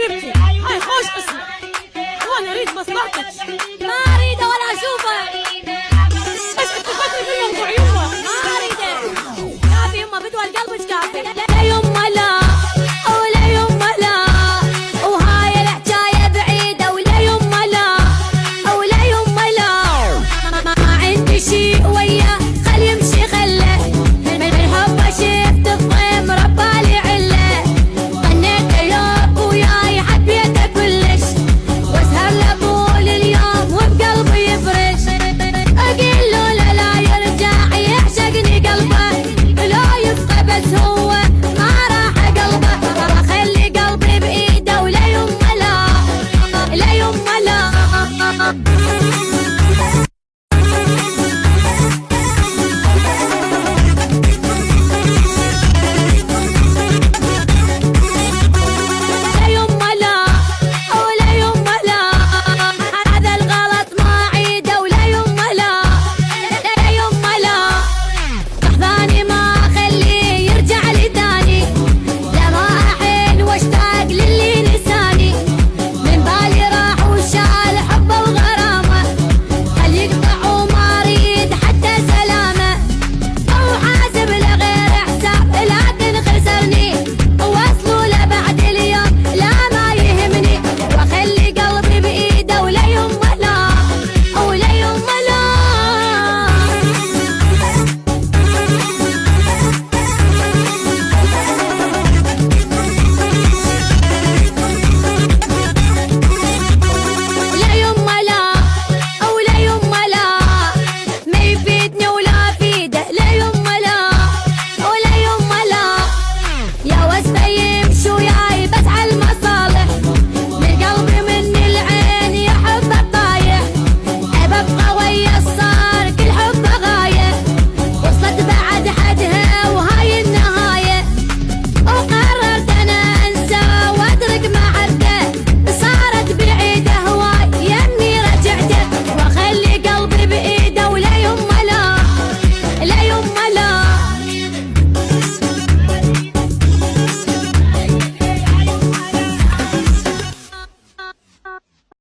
حبيبتي هاي خوش اسمك، وانا اريد مصلحتك. ما اريده ولا اشوفه. بس انت فكري في موضوع يمه. ما اريده. كافي يمه بدوى القلب كافي. لا يمه لا ولا يمه لا، وهاي الحكايه بعيده ولا يمه لا ولا يمه لا. ما عندي شي وياه خل يمشي خله، من حبه شفت الضيم ربالي عله. غنيت يا وياي حبيته كلش، واسهر له طول اليوم وبقلبي يفرش. اقول له لا لا يرجع يعشقني قلبه، لا يبقى بس هو ما راح قلبه. اخلي قلبي بايده ولا يمه لا لا يمه لا. لا يمه لا ولا يمه لا، هذا الغلط ما عيده ولا يمه لا لا يمه لا. لحظاني ما اخليه يرجع لي ثاني، لا ما احن واشتاق للي نساني. من بالي راح وشال حبه وغرامه، خل يقطع وما اريد حتى سلامه. او حاسب لغير حساب لكن خسرني، واصلوا له بعد اليوم لا ما يهمني. واخلي قلبي بايده ولا يمه لا ولا يمه لا. لا يمه لا ولا يمه لا، ما يفيدني ولا فيده. لا يمه لا ولا يمه لا، يا وسبه يمشي وياي بس على المصالح. من قلبي من العين يا حبه طايح، ببقى ويا الصار كل حبه غايه. وصلت بعد حدها وهاي النهايه، وقررت انا انسى واترك محبته. صارت بعيده هواي يمي رجعته، واخلي قلبي بايده ولا يمه لا لا يمه لا.